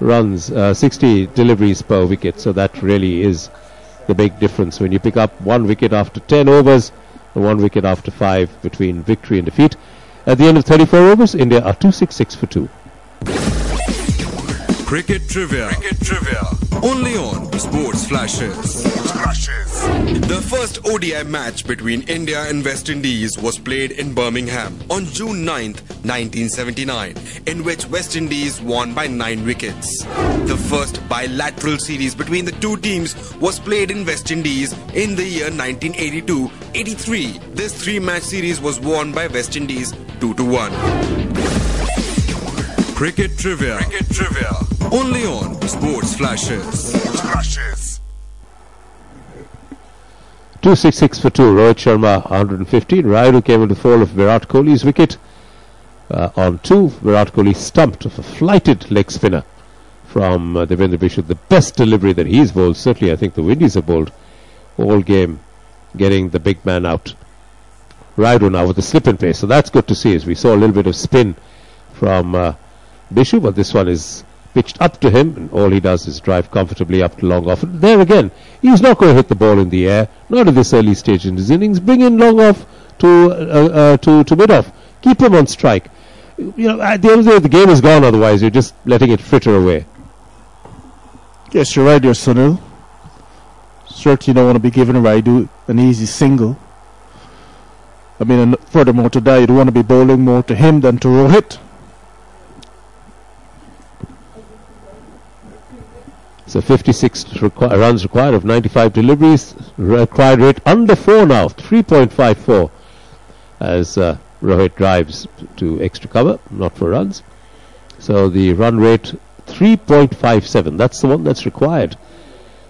runs, 60 deliveries per wicket. So that really is the big difference when you pick up 1 wicket after 10 overs and 1 wicket after 5 between victory and defeat. At the end of 34 overs, India are 266 for 2. Cricket Trivia. Only on Sports Flashes. The first ODI match between India and West Indies was played in Birmingham on June 9th, 1979, in which West Indies won by 9 wickets. The first bilateral series between the two teams was played in West Indies in the year 1982-83. This 3-match series was won by West Indies 2-1. Cricket Trivia. Only on Sports Flashes. 266 for 2. Rohit Sharma 115. Rayudu came into the fall of Virat Kohli's wicket on 2. Virat Kohli stumped of a flighted leg spinner from Devendra Bishop. The best delivery that he's bowled. Certainly I think the Windies have bowled all game, getting the big man out. Rayudu now with the slip and pace. So that's good to see, as we saw a little bit of spin from Bishop, but this one is pitched up to him, and all he does is drive comfortably up to long off. And there again, he's not going to hit the ball in the air, not at this early stage in his innings. Bring in long off to mid off. Keep him on strike. You know, at the end of the day, the game is gone. Otherwise, you're just letting it fritter away. Yes, you're right, dear Sunil. Certainly, you don't want to be giving Rayudu an easy single. I mean, and furthermore to that, you don't want to be bowling more to him than to Rohit. So 56 runs required of 95 deliveries. Required rate under 4 now, 3.54, as Rohit drives to extra cover, not for runs. So the run rate 3.57. That's the one that's required.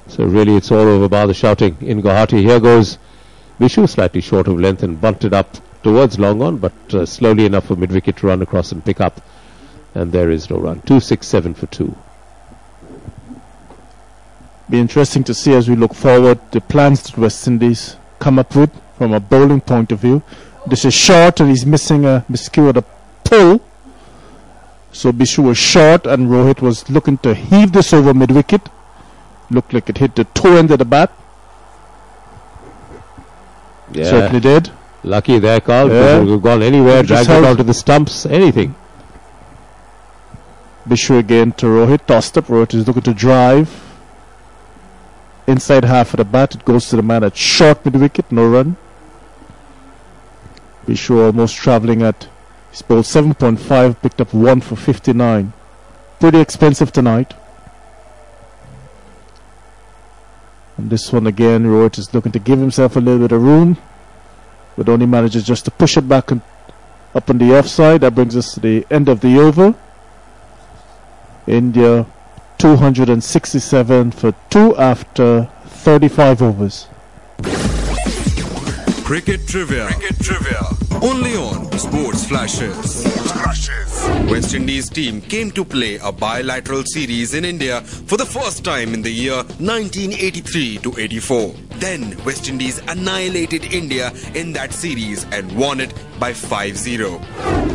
So really it's all over bar the shouting in Guwahati. Here goes Vishu, slightly short of length and bunted up towards long on, but slowly enough for mid-wicket to run across and pick up. And there is no run. 267 for 2. Be interesting to see as we look forward the plans that West Indies come up with from a bowling point of view. This is short and he's missing a miscue at a pull. So Bishu was short and Rohit was looking to heave this over mid-wicket. Looked like it hit the toe end of the bat. Yeah. Certainly did. Lucky there, Carl. Yeah. It would have gone anywhere, dragged it onto the stumps, anything. Bishu again to Rohit. Tossed up. Rohit is looking to drive. Inside half of the bat, it goes to the man at short mid-wicket, no run. Bishu almost travelling at, he's bowled 7.5, picked up 1 for 59. Pretty expensive tonight. And this one again, Rohit is looking to give himself a little bit of room, but only manages just to push it back up on the offside. That brings us to the end of the over. India 267 for 2 after 35 overs. Cricket Trivia. Only on Sports Flashes. West Indies team came to play a bilateral series in India for the first time in the year 1983-84. Then West Indies annihilated India in that series and won it by 5-0.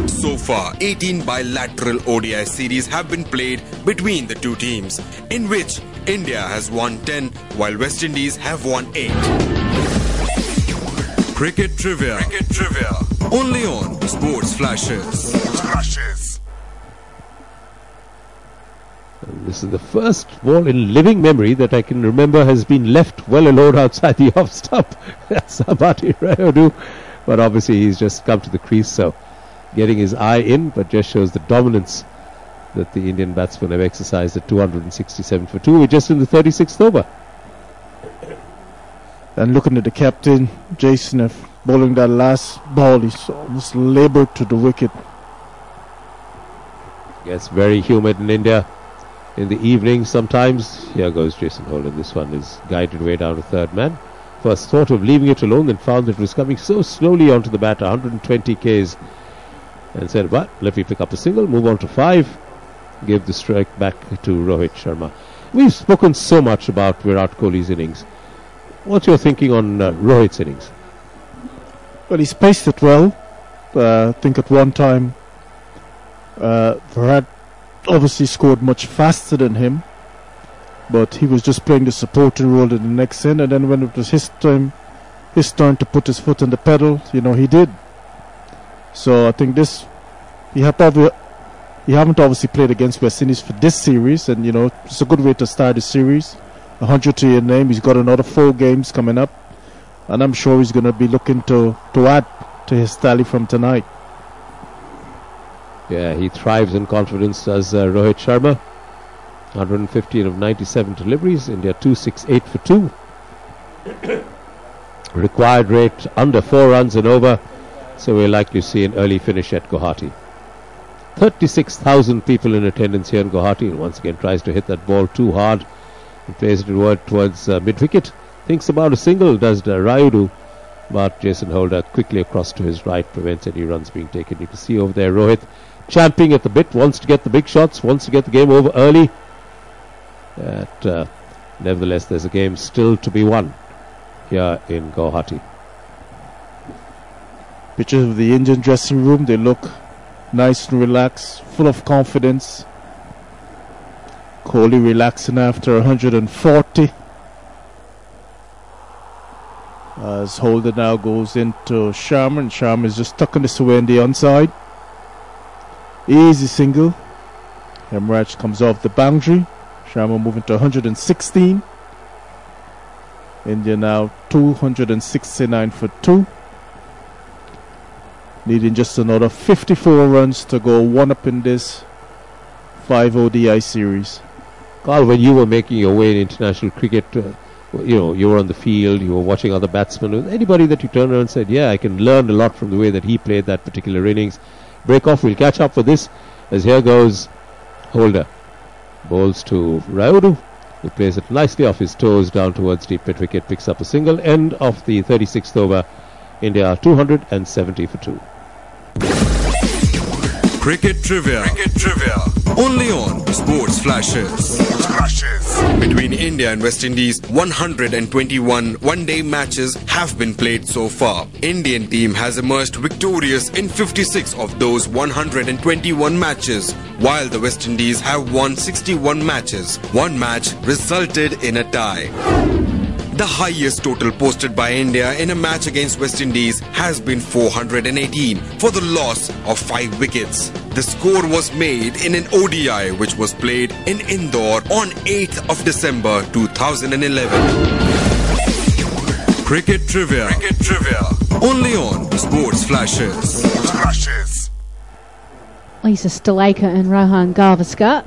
So far, 18 bilateral ODI series have been played between the two teams, in which India has won 10 while West Indies have won 8. Cricket Trivia. Only on Sports Flashes. And this is the first ball in living memory that I can remember has been left well alone outside the off stump. That's Sabati Rayudu. But obviously he's just come to the crease, so getting his eye in, but just shows the dominance that the Indian batsmen have exercised at 267 for 2. We're just in the 36th over. And looking at the captain, Jason, if bowling that last ball, he's almost laboured to the wicket. Gets very humid in India in the evening sometimes. Here goes Jason Holden. This one is guided way down to third man. First thought of leaving it alone, then found that it was coming so slowly onto the bat, 120 Ks, and said, well, let me pick up a single, move on to 5, give the strike back to Rohit Sharma. We've spoken so much about Virat Kohli's innings. What's your thinking on Rohit's innings? Well, he's paced it well. I think at one time Virat obviously scored much faster than him, but he was just playing the supporting role in the next end, and then when it was his turn to put his foot on the pedal, he did. So I think this, you haven't obviously played against West Indies for this series, and it's a good way to start the series. 100 to your name. He's got another 4 games coming up, and I'm sure he's going to be looking to add to his tally from tonight. Yeah, he thrives in confidence as Rohit Sharma. 115 of 97 deliveries. India 268 for 2. Required rate under 4 runs and over. So we're likely to see an early finish at Guwahati. 36,000 people in attendance here in Guwahati, and once again tries to hit that ball too hard. He plays it towards mid-wicket. Thinks about a single, does Rayudu, but Jason Holder quickly across to his right prevents any runs being taken. You can see over there Rohit champing at the bit, wants to get the big shots, wants to get the game over early. Nevertheless, there's a game still to be won here in Guwahati. Pictures of the Indian dressing room. They look nice and relaxed, full of confidence. Kohli relaxing after 140. As Holder now goes into Sharma, and Sharma is just tucking this away on the onside. Easy single. Hemraj comes off the boundary. Sharma moving to 116. India now 269 for 2. Needing just another 54 runs to go 1 up in this 5 ODI series. Carl, when you were making your way in international cricket, you were on the field, you were watching other batsmen. Anybody that you turned around and said, yeah, I can learn a lot from the way that he played that particular innings. Break off, we'll catch up for this. As here goes Holder. Bowls to Rayudu. He plays it nicely off his toes down towards deep mid wicket, picks up a single. End of the 36th over. India 270 for 2. Cricket Trivia. Only on Sports Flashes. Between India and West Indies, 121 one-day matches have been played so far. Indian team has emerged victorious in 56 of those 121 matches, while the West Indies have won 61 matches. One match resulted in a tie. The highest total posted by India in a match against West Indies has been 418 for the loss of 5 wickets. The score was made in an ODI which was played in Indore on 8th of December 2011. Cricket Trivia. Only on Sports Flashes. Lisa Staleka and Rohan Gavaskar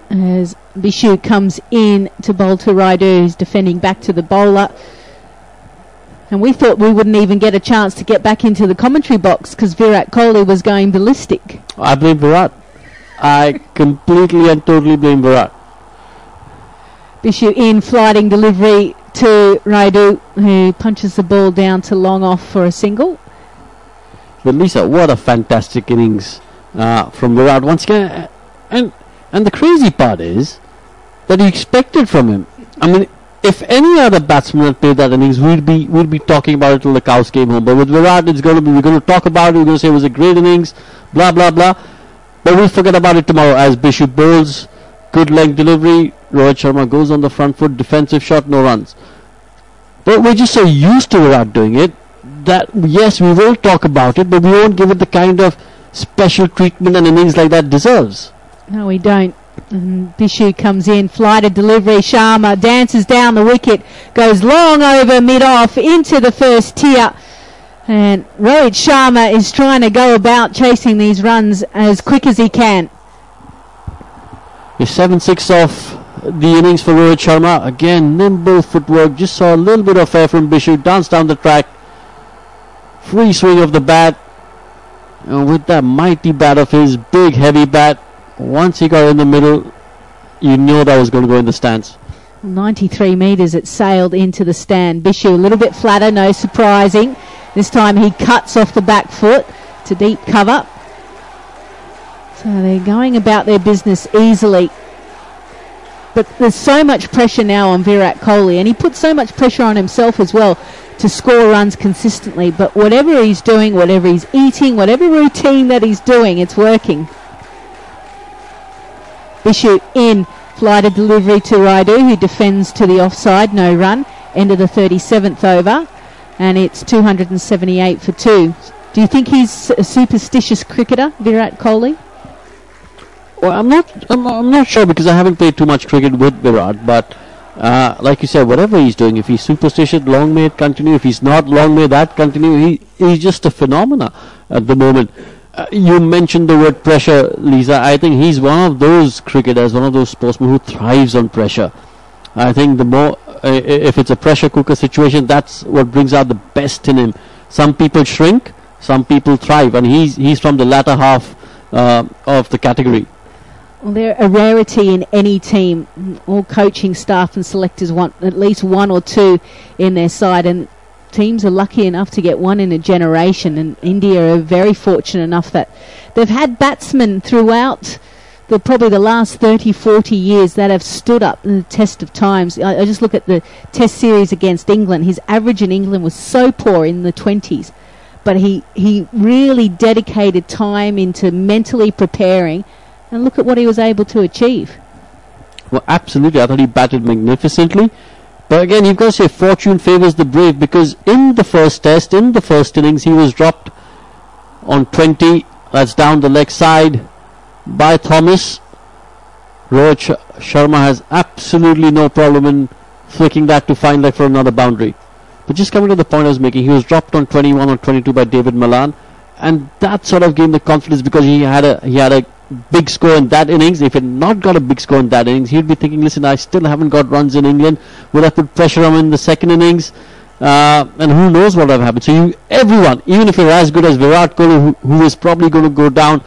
as Bishu comes in to bowl to Rayudu, who's defending back to the bowler. And we thought we wouldn't even get a chance to get back into the commentary box because Virat Kohli was going ballistic. I blame Virat. I completely and totally blame Virat. Bishu in, flighting delivery to Rayudu, who punches the ball down to long off for a single. But Lisa, what a fantastic innings from Virat once again. And the crazy part is that you expected from him. I mean, if any other batsman had played that innings, we'd be talking about it till the cows came home. But with Virat, we're going to talk about it. We're going to say it was a great innings, blah blah blah. But we'll forget about it tomorrow as Bishu bowls, good leg delivery. Rohit Sharma goes on the front foot, defensive shot, no runs. But we're just so used to Virat doing it that yes, we will talk about it, but we won't give it the kind of special treatment an innings like that deserves. No, we don't. And Bishu comes in, flighted delivery. Sharma dances down the wicket, goes long over mid-off into the first tier. And Rohit Sharma is trying to go about chasing these runs as quick as he can. It's 7-6 off the innings for Rohit Sharma. Again, nimble footwork. Just saw a little bit of air from Bishu. Dance down the track. Free swing of the bat. And with that mighty bat of his, big heavy bat, once he got in the middle, you knew that was going to go in the stands. 93 metres it sailed into the stand. Bishu a little bit flatter, no surprising. This time he cuts off the back foot to deep cover. So they're going about their business easily. But there's so much pressure now on Virat Kohli, and he puts so much pressure on himself as well to score runs consistently. But whatever he's doing, whatever he's eating, whatever routine that he's doing, it's working. Bishu in, flighted delivery to Raidu, who defends to the offside, no run. End of the 37th over, and it's 278 for 2. Do you think he's a superstitious cricketer, Virat Kohli? Well, I'm not sure, because I haven't played too much cricket with Virat, but like you said, whatever he's doing, if he's superstitious, long may it continue. If he's not, long may that continue. He's just a phenomena at the moment. You mentioned the word pressure, Lisa. I think he's one of those cricketers, one of those sportsmen who thrives on pressure. I think the more, if it's a pressure cooker situation, that's what brings out the best in him. Some people shrink, some people thrive, and he's from the latter half of the category. Well, they're a rarity in any team. All coaching staff and selectors want at least one or two in their side, and teams are lucky enough to get one in a generation, and India are very fortunate enough that they've had batsmen throughout probably the last 30-40 years that have stood up in the test of times. I just look at the test series against England. His average in England was so poor in the 20s, but he really dedicated time into mentally preparing, and look at what he was able to achieve. Well, absolutely. I thought he batted magnificently. But again, you've got to say fortune favours the brave, because in the first test, in the first innings, he was dropped on 20. That's down the leg side by Thomas. Rohit Sharma has absolutely no problem in flicking that to fine leg for another boundary. But just coming to the point I was making, he was dropped on 21 or 22 by David Malan, and that sort of gave him the confidence, because he had a big score in that innings. If he had not got a big score in that innings, he'd be thinking, listen, I still haven't got runs in England. Would I put pressure on him in the second innings? And who knows what would have happened. So everyone, even if you're as good as Virat Kohli, who is probably going to go down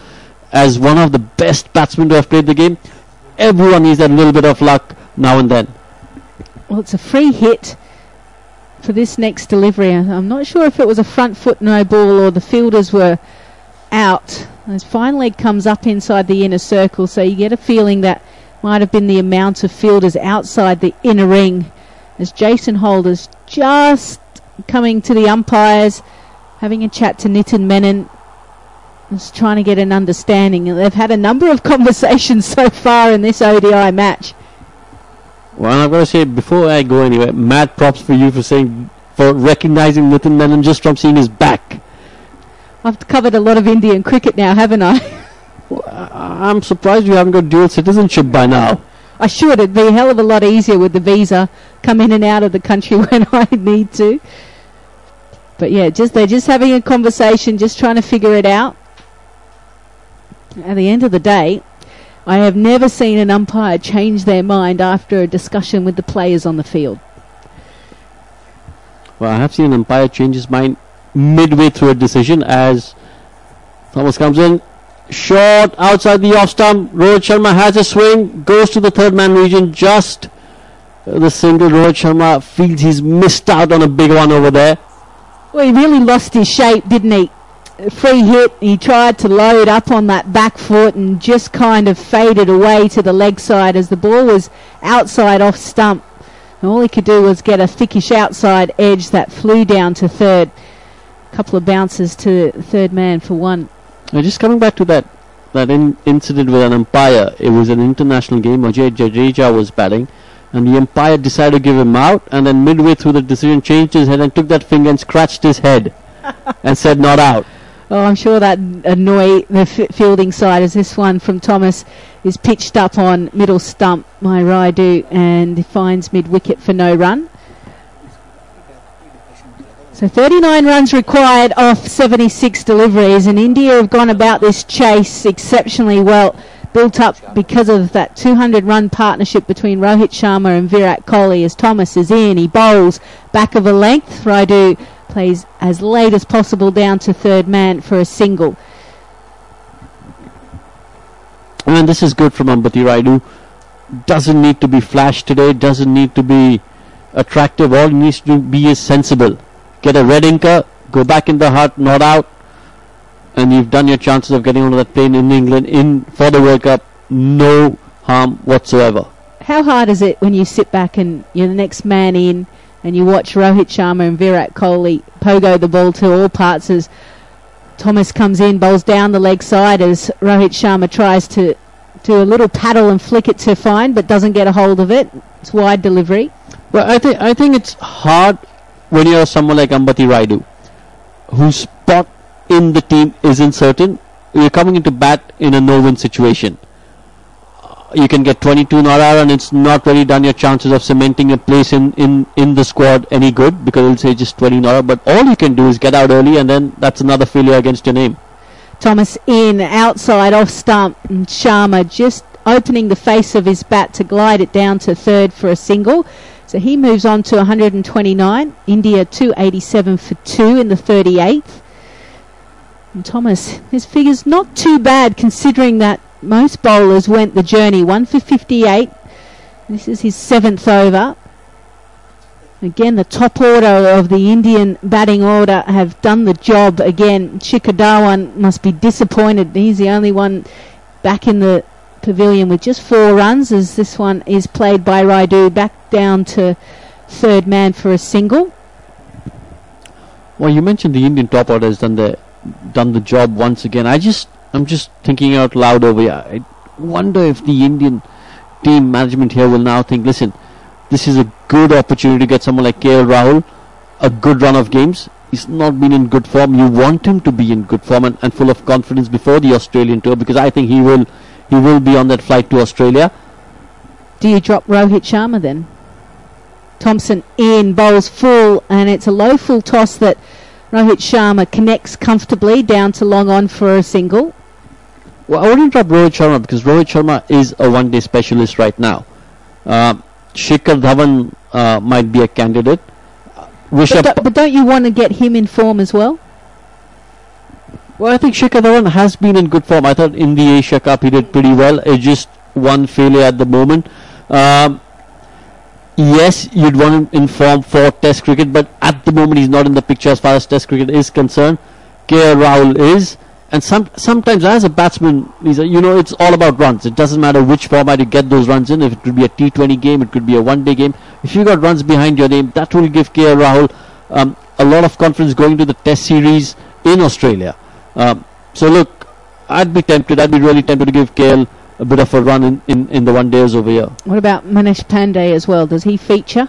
as one of the best batsmen to have played the game, everyone needs that little bit of luck now and then. Well, it's a free hit for this next delivery. I'm not sure if it was a front foot no ball or the fielders were out. His fine leg comes up inside the inner circle, so you get a feeling that might have been the amount of fielders outside the inner ring, as Jason Holder's just coming to the umpires, having a chat to Nitin Menon, just trying to get an understanding. They've had a number of conversations so far in this ODI match. Well, I've got to say, before I go anywhere, mad props for you for recognizing Nitin Menon just from seeing his back. I've covered a lot of Indian cricket now, haven't I? Well, I'm surprised you haven't got dual citizenship by now. I should. It'd be a hell of a lot easier with the visa. Come in and out of the country when I need to. But yeah, they're just having a conversation, just trying to figure it out. At the end of the day, I have never seen an umpire change their mind after a discussion with the players on the field. Well, I have seen an umpire change his mind midway through a decision as Thomas comes in. Short outside the off stump. Rohit Sharma has a swing, goes to the third man region. Just the single. Rohit Sharma feels he's missed out on a big one over there. Well, he really lost his shape, didn't he? Free hit. He tried to load up on that back foot and just kind of faded away to the leg side as the ball was outside off stump. And all he could do was get a thickish outside edge that flew down to third. Couple of bounces to third man for one. Just coming back to that incident with an umpire, it was an international game. Ajay Jadeja was batting, and the umpire decided to give him out, and then midway through the decision changed his head and took that finger and scratched his head and said not out. Oh, I'm sure that annoyed the fielding side, as this one from Thomas is pitched up on middle stump by Raidu and finds mid-wicket for no run. So 39 runs required off 76 deliveries, and India have gone about this chase exceptionally well, built up because of that 200-run partnership between Rohit Sharma and Virat Kohli. As Thomas is in, he bowls back of a length. Raidu plays as late as possible down to third man for a single. And this is good from Ambati Raidu. Doesn't need to be flash today, doesn't need to be attractive. All he needs to be is sensible. Get a red inker, go back in the hut, not out, and you've done your chances of getting onto that plane in England for the World Cup. No harm whatsoever. How hard is it when you sit back and you're the next man in and you watch Rohit Sharma and Virat Kohli pogo the ball to all parts as Thomas comes in, bowls down the leg side as Rohit Sharma tries to do a little paddle and flick it to fine, but doesn't get a hold of it. It's wide delivery. Well, I think it's hard when you're someone like Ambati Raidu, whose spot in the team isn't certain. You're coming into bat in a no-win situation. You can get 22 not out, and it's not really done your chances of cementing a place in the squad any good, because it'll say just 20 not out. But all you can do is get out early, and then that's another failure against your name. Thomas in, outside, off stump, and Sharma just opening the face of his bat to glide it down to third for a single. So he moves on to 129. India 287 for 2 in the 38th. And Thomas, his figure's not too bad considering that most bowlers went the journey. 1 for 58. This is his 7th over. Again, the top order of the Indian batting order have done the job again. Shikhar Dhawan must be disappointed. He's the only one back in the pavilion with just 4 runs, as this one is played by Raidu back down to third man for a single. Well, you mentioned the Indian top order has done the job once again. I'm just thinking out loud over here. I wonder if the Indian team management here will now think, listen, this is a good opportunity to get someone like KL Rahul a good run of games. He's not been in good form. You want him to be in good form and full of confidence before the Australian tour, because I think he will be on that flight to Australia. Do you drop Rohit Sharma then? Thompson in, bowls full, and it's a low full toss that Rohit Sharma connects comfortably down to long on for a single. Well, I wouldn't drop Rohit Sharma because Rohit Sharma is a one-day specialist right now. Shikhar Dhawan might be a candidate. But don't you want to get him in form as well? Well, I think Shikhar Dhawan has been in good form. I thought in the Asia Cup he did pretty well. It's just one failure at the moment. Yes, you'd want him in form for Test cricket, but at the moment he's not in the picture as far as Test cricket is concerned. KL Rahul is, and sometimes as a batsman, it's all about runs. It doesn't matter which format you get those runs in. If it could be a T20 game, it could be a one-day game. If you got runs behind your name, that will give KL Rahul a lot of confidence going to the Test series in Australia. So look, I'd be really tempted to give KL a bit of a run in the one days over here. What about Manish Pandey as well? Does he feature?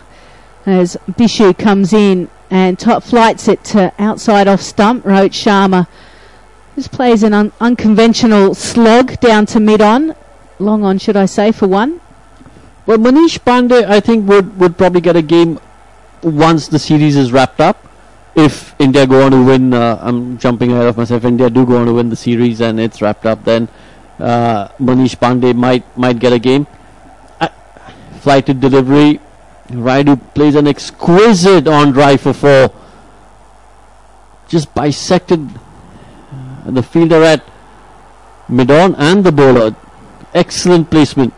As Bishu comes in and top flights it to outside off stump. Rohit Sharma just plays an unconventional slog down to mid-on. Long on, should I say, for one. Well, Manish Pandey, I think, would probably get a game once the series is wrapped up. If India go on to win, I'm jumping ahead of myself, India do go on to win the series and it's wrapped up, then Manish Pandey might get a game. Flighted delivery. Raidu plays an exquisite on drive for 4. Just bisected the fielder at mid-on and the bowler. Excellent placement.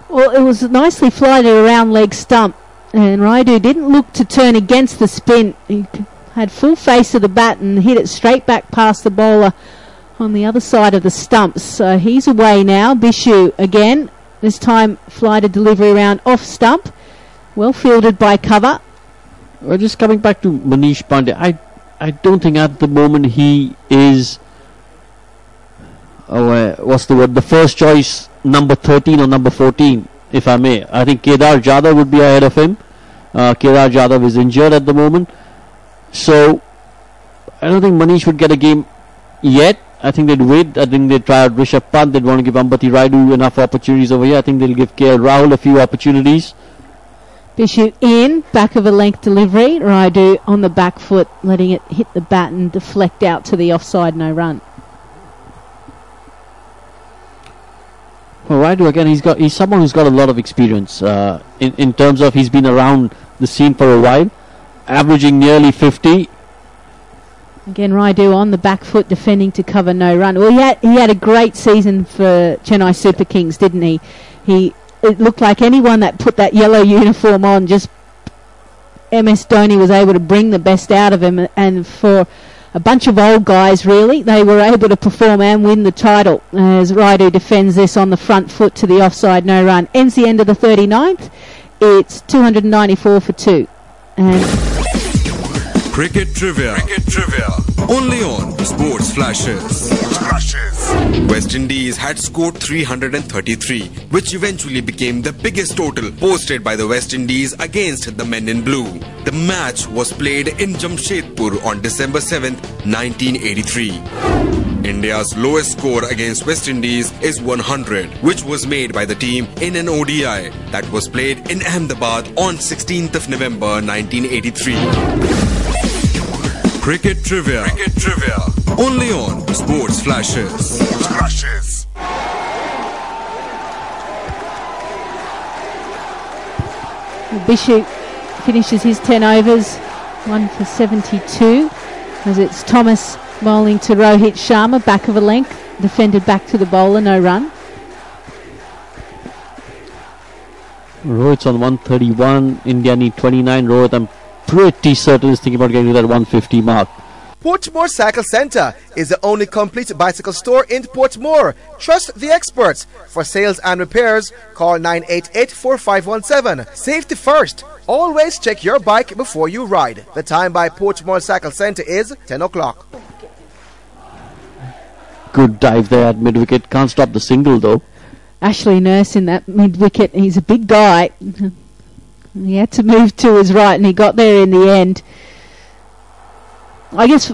Well, it was nicely flighted around leg stump, and Raidu didn't look to turn against the spin. He had full face of the bat and hit it straight back past the bowler on the other side of the stumps. So he's away now. Bishu again, this time flighted delivery around off stump, well fielded by cover. Well, just coming back to Manish Pandey, I don't think at the moment he is the first choice number 13 or number 14, if I may. I think Kedar Jadhav would be ahead of him. Kedar Jadhav is injured at the moment, so I don't think Manish would get a game yet. I think they'd wait. I think they'd try out Rishabh Pant. They'd want to give Ambati Raidu enough opportunities over here. I think they'll give KL Rahul a few opportunities. Bishu in, back of a length delivery. Raidu on the back foot, letting it hit the bat and deflect out to the offside, no run. Well, Raidu again, he's someone who's got a lot of experience in terms of he's been around the scene for a while, averaging nearly 50. Again, Raidu on the back foot, defending to cover, no run. Well, he had a great season for Chennai Super Kings, didn't he? It looked like anyone that put that yellow uniform on, just MS Dhoni was able to bring the best out of him, and for a bunch of old guys, really, they were able to perform and win the title, as Raidu defends this on the front foot to the offside, no run. Ends the end of the 39th. It's 294 for 2. And Cricket trivia. Only on Sports Flashes. West Indies had scored 333, which eventually became the biggest total posted by the West Indies against the men in blue. The match was played in Jamshedpur on December 7th, 1983. India's lowest score against West Indies is 100, which was made by the team in an ODI that was played in Ahmedabad on 16th of November 1983. Cricket trivia. Only on Sports Flashes. Bishu finishes his 10 overs, 1 for 72, as it's Thomas bowling to Rohit Sharma, back of a length, defended back to the bowler, no run. Rohit's on 131, India need 29. Rohit, I'm pretty certain is thinking about getting to that 150 mark. Portmore Cycle Centre is the only complete bicycle store in Portmore. Trust the experts. For sales and repairs, call 988-4517. Safety first. Always check your bike before you ride. The time by Portmore Cycle Centre is 10 o'clock. Good dive there at mid-wicket. Can't stop the single though. Ashley Nurse in that mid-wicket. He's a big guy. He had to move to his right and he got there in the end. I guess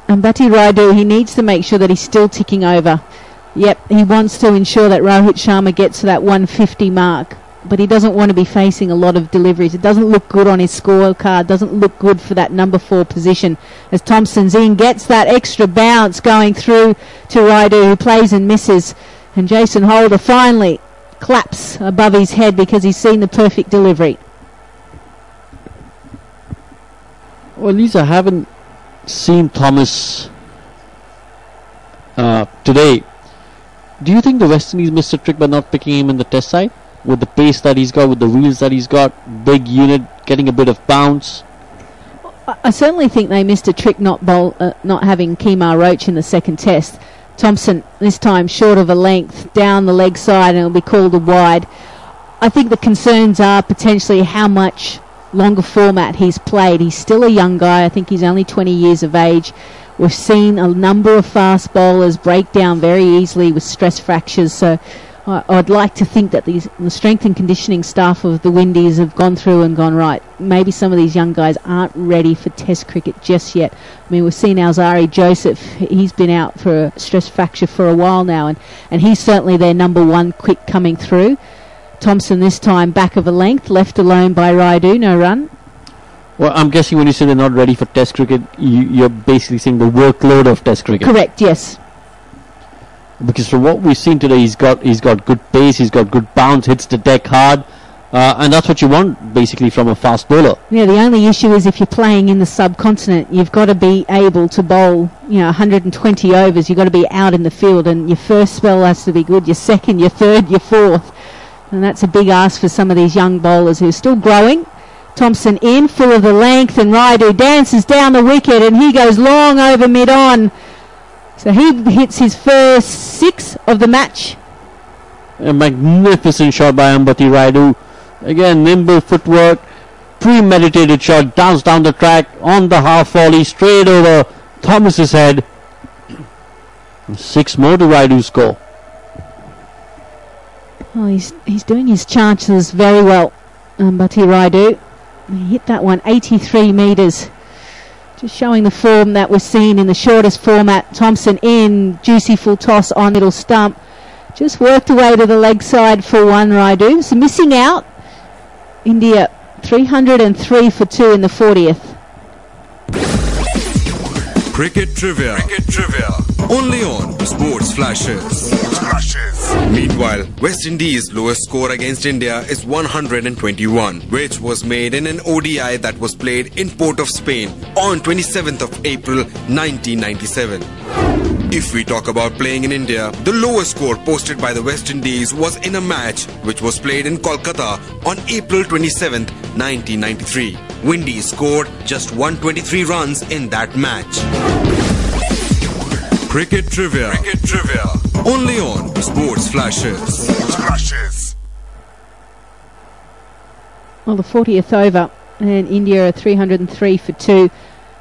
Ambati Raidu, he needs to make sure that he's still ticking over. Yep, he wants to ensure that Rohit Sharma gets to that 150 mark, but he doesn't want to be facing a lot of deliveries. It doesn't look good on his scorecard, doesn't look good for that number 4 position. As Thompson's in, gets that extra bounce going through to Raidu, who plays and misses. And Jason Holder finally claps above his head because he's seen the perfect delivery. Well, Lisa, I haven't seen Thomas today. Do you think the West Indies missed a trick by not picking him in the test side? With the pace that he's got, with the wheels that he's got, big unit, getting a bit of bounce? I certainly think they missed a trick not having Kemar Roach in the second test. Thompson, this time short of a length, down the leg side, and it'll be called a wide. I think the concerns are potentially how much longer format he's played. He's still a young guy. I think he's only 20 years of age. We've seen a number of fast bowlers break down very easily with stress fractures, so I'd like to think that the strength and conditioning staff of the Windies have gone through and gone, right, maybe some of these young guys aren't ready for test cricket just yet. I mean, we've seen Alzari Joseph, he's been out for a stress fracture for a while now, and he's certainly their number 1 quick coming through. Thompson this time back of a length, left alone by Raidu, no run. Well, I'm guessing when you say they're not ready for test cricket, you're basically saying the workload of test cricket. Correct, yes. Because from what we've seen today, he's got good pace, he's got good bounce, hits the deck hard, and that's what you want basically from a fast bowler. Yeah, the only issue is if you're playing in the subcontinent, you've got to be able to bowl 120 overs. You've got to be out in the field, and your first spell has to be good, your second, your third, your fourth. And that's a big ask for some of these young bowlers who are still growing. Thompson in, full of the length, and Raidu dances down the wicket, and he goes long over mid-on. So he hits his first 6 of the match. A magnificent shot by Ambati Raidu. Again, nimble footwork, premeditated shot, downs down the track, on the half volley, straight over Thomas's head. 6 more to Raidu's score. Oh, he's doing his chances very well, Ambati Raidu. He hit that one 83 metres. Just showing the form that was seen in the shortest format. Thompson in, juicy full toss on middle stump. Just worked away to the leg side for 1, Raidu. So missing out. India 303 for 2 in the 40th. Cricket trivia. Only on Sports Flashes. Meanwhile, West Indies' lowest score against India is 121, which was made in an ODI that was played in Port of Spain on 27th of April 1997. If we talk about playing in India, the lowest score posted by the West Indies was in a match which was played in Kolkata on April 27th, 1993. Windies scored just 123 runs in that match. Cricket trivia. Only on Sports Flashes. Well, the 40th over, and India are 303 for 2.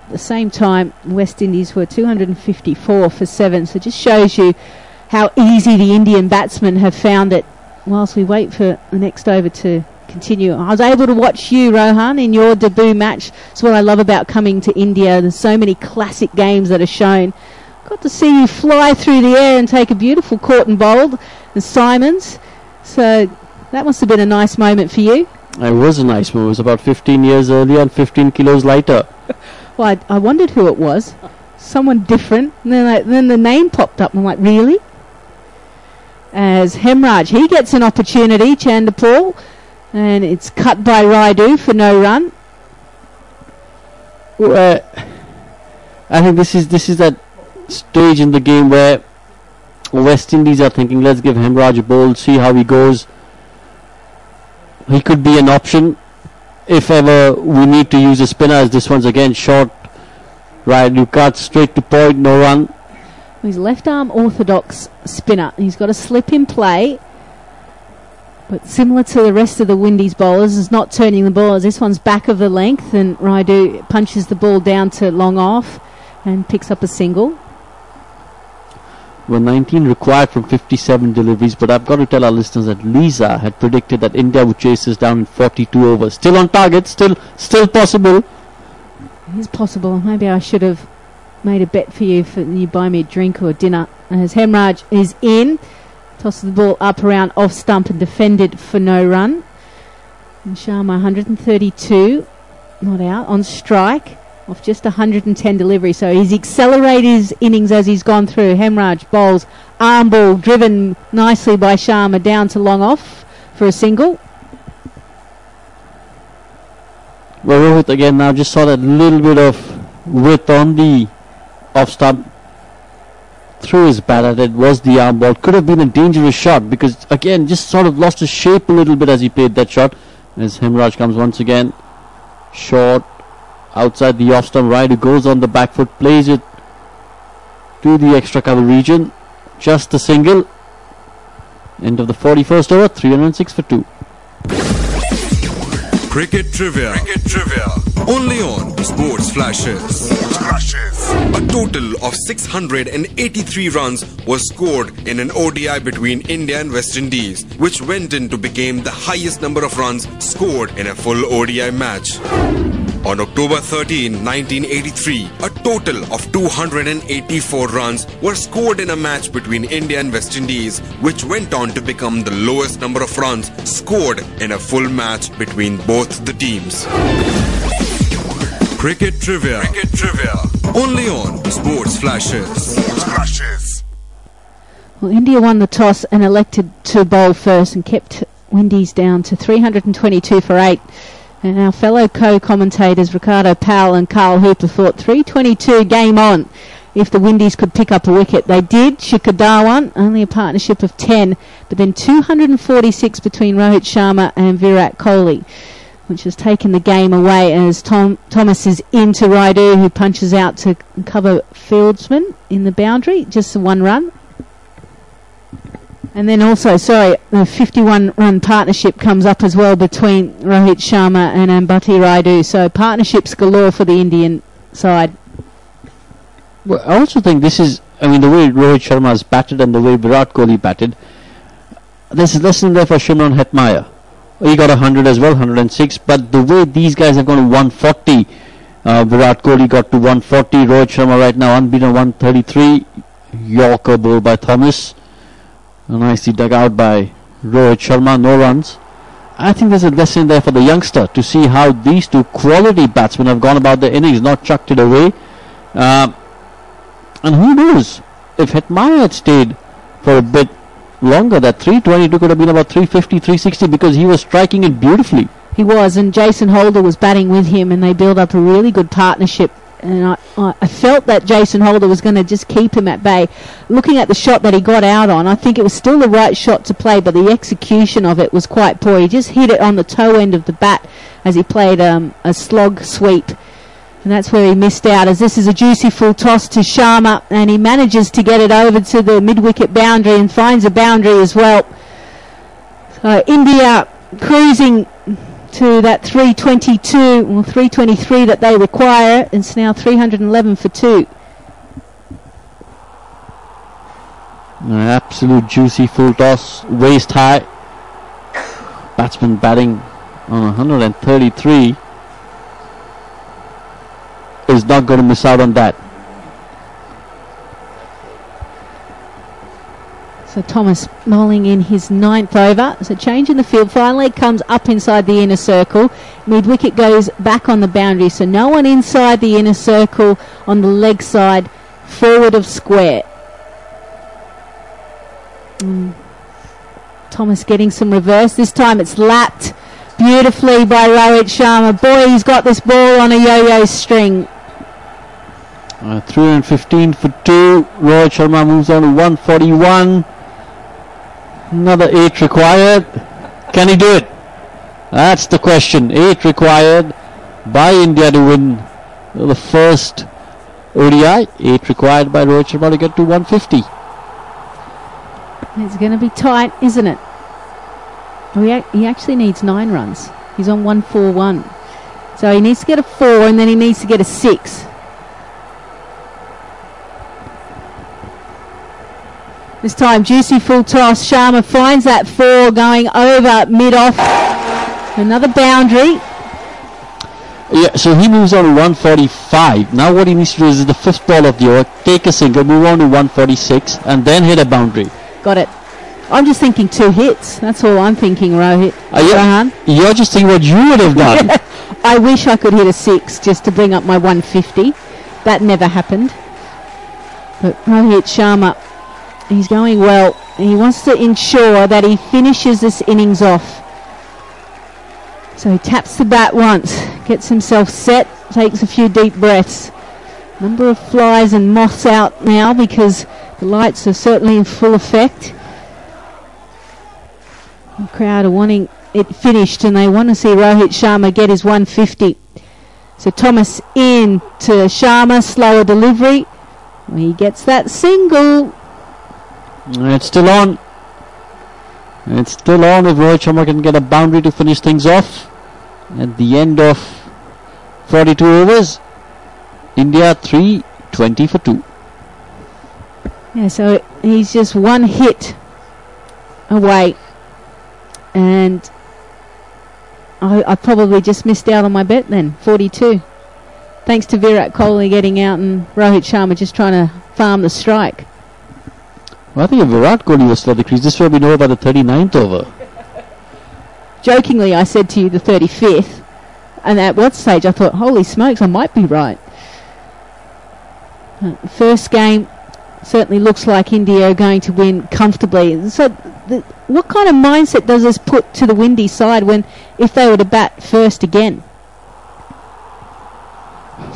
At the same time, West Indies were 254 for 7. So it just shows you how easy the Indian batsmen have found it. Whilst we wait for the next over to continue, I was able to watch you, Rohan, in your debut match. That's what I love about coming to India. There's so many classic games that are shown. Got to see you fly through the air and take a beautiful caught and bowled, the Simons. So that must have been a nice moment for you. It was a nice move. It was about 15 years earlier and 15 kilos lighter. Well, I wondered who it was. Someone different. And then the name popped up. And I'm like, really? As Hemraj, he gets an opportunity, Chandapal, and it's cut by Raidu for no run. I think this is that stage in the game where West Indies are thinking, let's give Hemraj a bowl, see how he goes. He could be an option if ever we need to use a spinner, as this one's again short. Raidu cuts straight to point, no run. He's left arm orthodox spinner. He's got a slip in play, but similar to the rest of the Windies bowlers, is not turning the ball. This one's back of the length, and Raidu punches the ball down to long off and picks up a single. Well, 19 required from 57 deliveries, but I've got to tell our listeners that Lisa had predicted that India would chase us down in 42 overs. Still on target, still possible. It is possible. Maybe I should have made a bet for you buy me a drink or dinner. As Hemraj is in, tosses the ball up around off stump and defended for no run. And Sharma 132, not out, on strike off just 110 delivery. So he's accelerated his innings as he's gone through. Hemraj bowls arm ball driven nicely by Sharma down to long off for a single. Well, Rohit again now just saw that little bit of width on the off stump, threw his bat at it, was the arm ball. Could have been a dangerous shot because again just sort of lost his shape a little bit as he played that shot. As Hemraj comes once again short outside the off stump, Raidu goes on the back foot, plays it to the extra cover region, just a single. End of the 41st over, 306 for 2. Cricket Trivia. Only on Sports Flashes. A total of 683 runs was scored in an ODI between India and West Indies, which went in to become the highest number of runs scored in a full ODI match. On October 13, 1983, a total of 284 runs were scored in a match between India and West Indies, which went on to become the lowest number of runs scored in a full match between both the teams. Cricket Trivia. Only on Sports Flashes. Well, India won the toss and elected to bowl first and kept Windies down to 322 for 8. And our fellow co-commentators Ricardo Powell and Carl Hooper thought 322 game on if the Windies could pick up a wicket. They did. Shikhar Dhawan, only a partnership of 10, but then 246 between Rohit Sharma and Virat Kohli, which has taken the game away as Thomas is into Raidu, who punches out to cover Fieldsman in the boundary, just the one run. And then also, the 51-run partnership comes up as well between Rohit Sharma and Ambati Raidu. So partnerships galore for the Indian side. Well, I also think this is, the way Rohit Sharma has batted and the way Virat Kohli batted, there's a lesson there for Shimron Hetmyer. He got 100 as well, 106, but the way these guys have gone to 140, Virat Kohli got to 140, Rohit Sharma right now unbeaten 133, Yorker ball by Thomas. Nicely dug out by Rohit Sharma, no runs. I think there's a lesson there for the youngster to see how these two quality batsmen have gone about their innings, not chucked it away. And who knows, if Hetmyer had stayed for a bit longer, that 322 could have been about 350, 360 because he was striking it beautifully. He was, and Jason Holder was batting with him, and they built up a really good partnership. And I felt that Jason Holder was going to just keep him at bay. Looking at the shot that he got out on, I think it was still the right shot to play, but the execution of it was quite poor. He just hit it on the toe end of the bat as he played a slog sweep. And that's where he missed out, as this is a juicy full toss to Sharma, and he manages to get it over to the mid-wicket boundary and finds a boundary as well. So India cruising to that 322 or 323 that they require. It's now 311 for 2. An absolute juicy full toss, waist high. Batsman batting on 133 is not going to miss out on that. So Thomas bowling in his 9th over. So change in the field. Finally comes up inside the inner circle. Mid-wicket goes back on the boundary. So no one inside the inner circle on the leg side, forward of square. Thomas getting some reverse. This time it's lapped beautifully by Rohit Sharma. Boy, he's got this ball on a yo-yo string. 315 for 2. Rohit Sharma moves on to 141. Another 8 required. Can he do it? That's the question. 8 required by India to win the first ODI. 8 required by Rohit Sharma to get to 150. It's going to be tight, isn't it? He actually needs 9 runs. He's on 141. So he needs to get a 4 and then he needs to get a 6. This time, juicy full toss. Sharma finds that 4 going over mid-off. Another boundary. Yeah, so he moves on to 145. Now what he needs to do is the 5th ball of the over, take a single, move on to 146 and then hit a boundary. Got it. I'm just thinking 2 hits. That's all I'm thinking, Rohit. You're just thinking what you would have done. I wish I could hit a 6 just to bring up my 150. That never happened. But Rohit Sharma, he's going well. He wants to ensure that he finishes this innings off. So he taps the bat once, gets himself set, takes a few deep breaths. Number of flies and moths out now because the lights are certainly in full effect. The crowd are wanting it finished and they want to see Rohit Sharma get his 150. So Thomas in to Sharma, slower delivery. He gets that single. It's still on. It's still on if Rohit Sharma can get a boundary to finish things off. At the end of 42 overs, India 320 for 2. Yeah, so he's just 1 hit away. And I probably just missed out on my bet then, 42. Thanks to Virat Kohli getting out and Rohit Sharma just trying to farm the strike. Well, I think if Virat Kohli was for the crease, this would have been over by the 39th over. Jokingly, I said to you the 35th. And at what stage I thought, holy smokes, I might be right. First game certainly looks like India are going to win comfortably. So what kind of mindset does this put to the windy side when if they were to bat first again?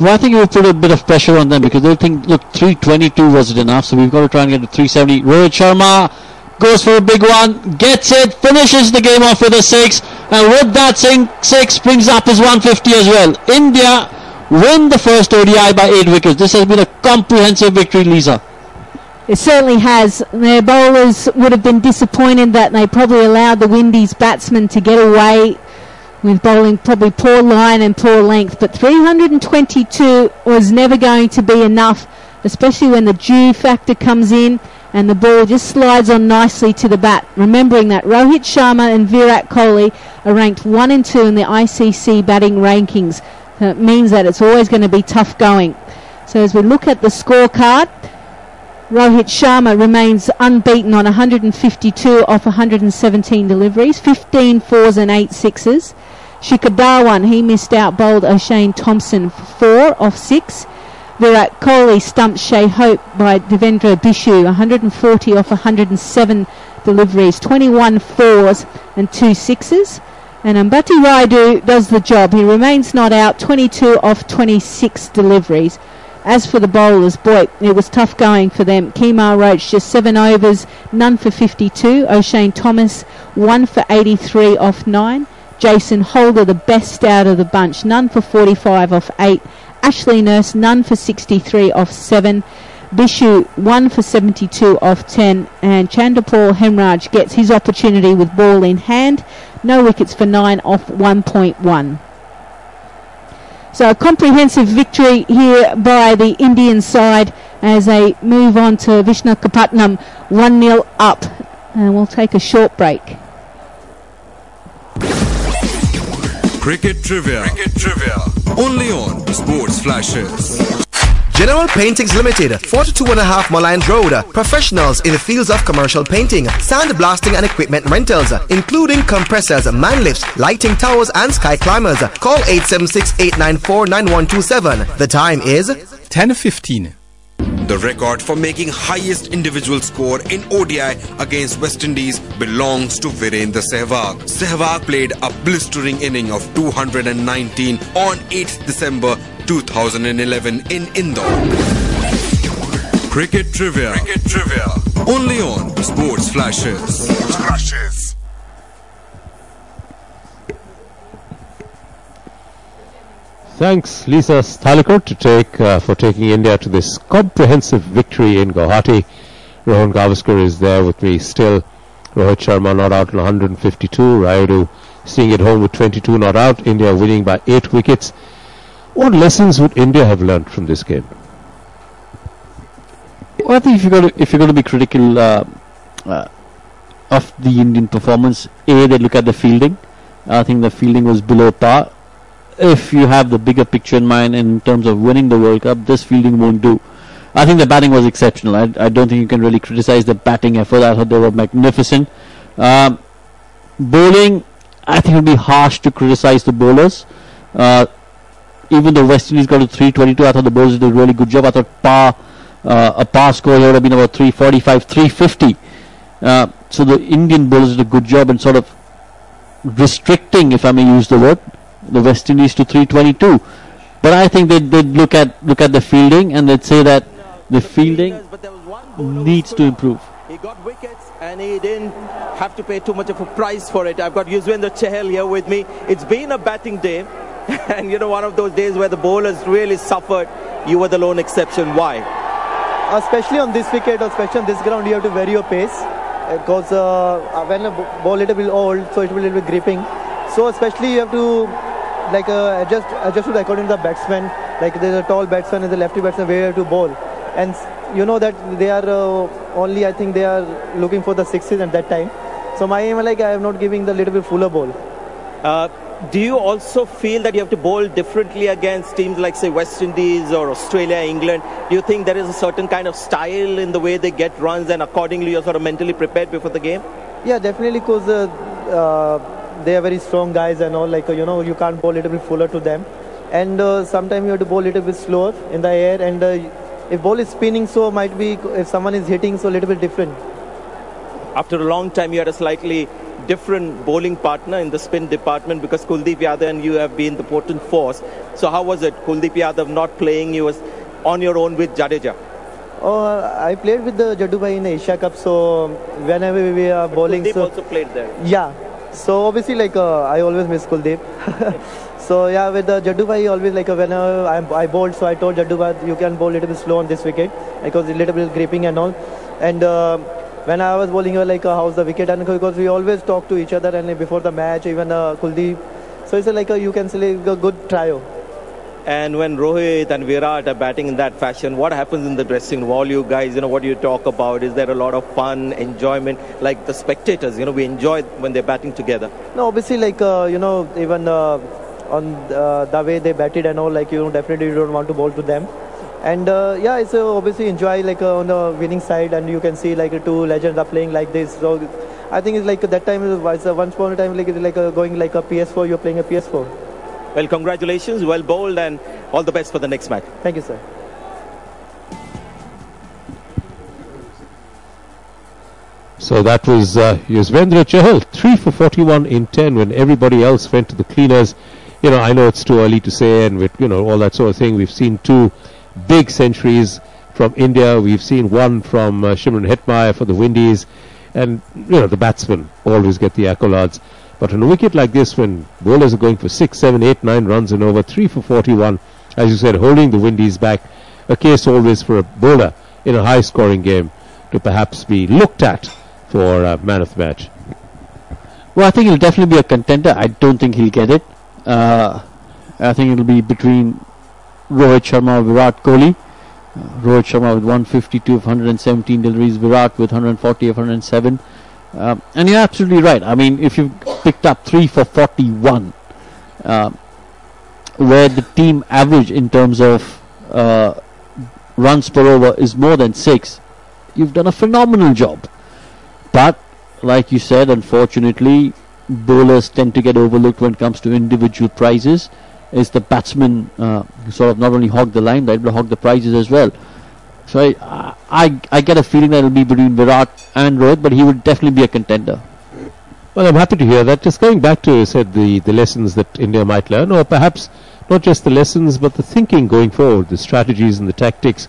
Well, I think it will put a bit of pressure on them because they'll think, look, 322 wasn't enough, so we've got to try and get to 370. Rohit Sharma goes for a big one, gets it, finishes the game off with a 6, and with that 6 brings up his 150 as well. India win the first ODI by 8 wickets. This has been a comprehensive victory, Lisa. It certainly has. Their bowlers would have been disappointed that they probably allowed the Windies batsmen to get away with bowling probably poor line and poor length, but 322 was never going to be enough, especially when the dew factor comes in and the ball just slides on nicely to the bat. Remembering that Rohit Sharma and Virat Kohli are ranked 1 and 2 in the ICC batting rankings. It means that it's always going to be tough going. So as we look at the scorecard, Rohit Sharma remains unbeaten on 152 off 117 deliveries, 15 4s and 8 6s. Shikhar Dhawan, he missed out, bowled O'Shane Thompson 4 off 6. Virat Kohli stumped Shea Hope by Devendra Bishu, 140 off 107 deliveries, 21 4s and 2 6s. And Ambati Raidu does the job. He remains not out, 22 off 26 deliveries. As for the bowlers, boy, it was tough going for them. Kemar Roach, just 7 overs, none for 52. O'Shane Thomas, 1 for 83 off 9. Jason Holder, the best out of the bunch, none for 45 off 8. Ashley Nurse, none for 63 off 7. Bishu 1 for 72 off 10, and Chandapal Hemraj gets his opportunity with ball in hand. No wickets for 9 off 1.1. So a comprehensive victory here by the Indian side as they move on to Vishakhapatnam 1-0 up. And we'll take a short break. Cricket Trivia. Only on Sports Flashes. General Paintings Limited, 42.5 Moline Road. Professionals in the fields of commercial painting, sandblasting and equipment rentals, including compressors, man lifts, lighting towers and sky climbers. Call 876-894-9127. The time is 10:15. The record for making highest individual score in ODI against West Indies belongs to Virendra Sehwag. Sehwag played a blistering inning of 219 on 8th December 2011 in Indore. Cricket Trivia. Only on Sports Flashes. Thanks, Lisa Sthalekar, for taking India to this comprehensive victory in Guwahati. Rohan Gavaskar is there with me still. Rohit Sharma not out on 152. Rayudu seeing it home with 22 not out. India winning by 8 wickets. What lessons would India have learnt from this game? Well, I think if you're going to be critical of the Indian performance, they look at the fielding. I think the fielding was below par. If you have the bigger picture in mind in terms of winning the World Cup, this fielding won't do. I think the batting was exceptional. I don't think you can really criticize the batting effort. I thought they were magnificent. Bowling, I think it would be harsh to criticize the bowlers. Even though West Indies got to 322, I thought the bowlers did a really good job. I thought a par score here would have been about 345, 350. So the Indian bowlers did a good job in sort of restricting, if I may use the word, the West Indies to 322. But I think they'd look at the fielding and they'd say that the fielding needs to improve. He got wickets and he didn't have to pay too much of a price for it. I've got Yuzvendra Chahal here with me. It's been a batting day and one of those days where the bowlers really suffered. You were the lone exception. Why? Especially on this wicket, especially on this ground, you have to vary your pace because when a ball little bit old, so it will be a little bit gripping. So especially you have to adjust to according to the batsman. Like there's a tall batsman and the lefty batsman where you have to bowl, and you know that they are only, I think they are looking for the sixes at that time. So my aim, like I am not giving the little bit fuller ball. Do you also feel that you have to bowl differently against teams like say West Indies or Australia, England? Do you think there is a certain kind of style in the way they get runs and accordingly you're sort of mentally prepared before the game? Yeah, definitely, because they are very strong guys and all, like you can't bowl a little bit fuller to them, and sometimes you have to bowl a little bit slower in the air, and if ball is spinning, so might be if someone is hitting, so a little bit different. After a long time you had a slightly different bowling partner in the spin department because Kuldeep Yadav and you have been the potent force. So how was it, Kuldeep Yadav not playing, you was on your own with Jadeja? I played with the Jaddu Bhai in Asia Cup, so whenever we are bowling, Kuldeep so also played there. Yeah, so obviously I always miss Kuldeep. So yeah, with the Jaddu Bhai, always whenever I bowled, so I told Jaddu Bhai you can bowl a little bit slow on this wicket because it's a little bit gripping and all. And when I was bowling, how's the wicket? And because we always talk to each other and before the match, even Kuldeep. So it's you can say a good trio. And when Rohit and Virat are batting in that fashion, what happens in the dressing room? All you guys, what do you talk about? Is there a lot of fun, enjoyment? Like the spectators, we enjoy when they're batting together. No, obviously, even on the way they batted and all, definitely you don't want to bowl to them. And yeah, it's obviously enjoy on the winning side, and you can see two legends are playing like this. So I think it's that time is once upon a time it's going a PS4. You're playing a PS4. Well, congratulations, well bowled, and all the best for the next match. Thank you, sir. So that was Yuzvendra Chahal, 3 for 41 in 10 when everybody else went to the cleaners. I know it's too early to say, and with all that sort of thing. We've seen 2 big centuries from India. We've seen one from Shimron Hetmeyer for the Windies, and the batsmen always get the accolades. But on a wicket like this, when bowlers are going for 6, 7, 8, 9 runs and over, 3 for 41, as you said, holding the Windies back, a case always for a bowler in a high-scoring game to perhaps be looked at for man of the match? Well, I think he'll definitely be a contender. I don't think he'll get it. I think it'll be between Rohit Sharma or Virat Kohli. Rohit Sharma with 152 of 117 deliveries, Virat with 140 of 107. And you're absolutely right. I mean, if you've picked up 3 for 41, where the team average in terms of runs per over is more than 6, you've done a phenomenal job. But like you said, unfortunately, bowlers tend to get overlooked when it comes to individual prizes. Is the batsman sort of not only hog the limelight but hog the prizes as well. So I get a feeling that it'll be between Virat and Rohit, but he would definitely be a contender. Well, I'm happy to hear that. Just going back to, said, the lessons that India might learn, or perhaps not just the lessons but the thinking going forward, the strategies and the tactics.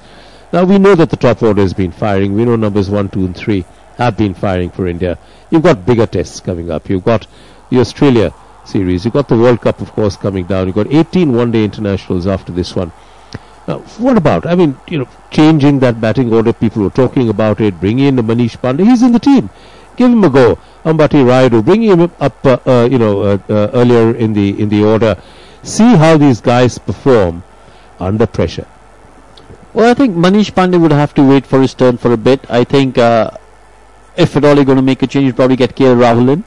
Now we know that the top order has been firing. We know numbers 1, 2 and 3 have been firing for India. You've got bigger tests coming up. You've got the Australia series. You've got the World Cup, of course, coming down. You've got 18 one-day internationals after this one. Now, what about, I mean, changing that batting order? People were talking about it. Bring in Manish Pandey. He's in the team. Give him a go. Ambati Rayudu, bring him up, earlier in the order. See how these guys perform under pressure. Well, I think Manish Pandey would have to wait for his turn for a bit. I think if at all you're going to make a change, you'd probably get KL Rahul in,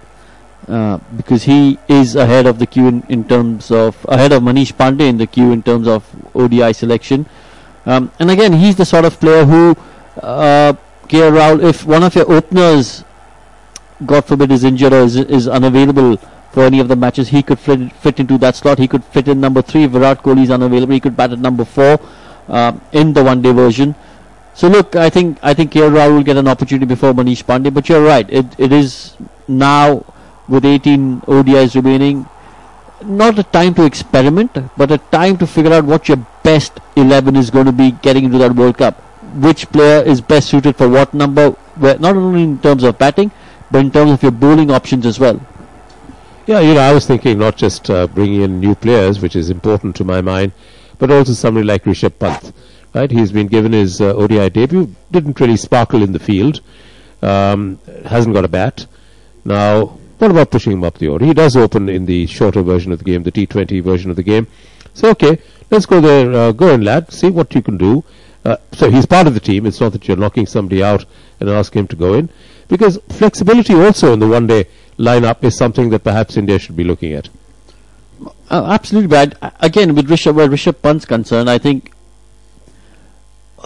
because he is ahead of the queue in terms of, ahead of Manish Pandey in the queue in terms of ODI selection. And again, he's the sort of player who, KL Rahul, if one of your openers, God forbid, is injured or is unavailable for any of the matches, he could fit into that slot. He could fit in number 3. Virat Kohli is unavailable. He could bat at number 4 in the one-day version. So look, I think KL Rahul will get an opportunity before Manish Pandey. But you're right. It is now, with 18 ODIs remaining, not a time to experiment, but a time to figure out what your best 11 is going to be getting into that World Cup. Which player is best suited for what number, not only in terms of batting, but in terms of your bowling options as well. Yeah, I was thinking not just bringing in new players, which is important to my mind, but also somebody like Rishabh Pant. Right, he's been given his ODI debut, didn't really sparkle in the field, hasn't got a bat. Now, what about pushing him up the order? He does open in the shorter version of the game, the T20 version of the game. So, okay, let's go there, go in, lad, see what you can do. So he's part of the team. It's not that you're knocking somebody out and ask him to go in, because flexibility also in the one-day lineup is something that perhaps India should be looking at. Absolutely, but again, with Rishabh Pant's concerned, I think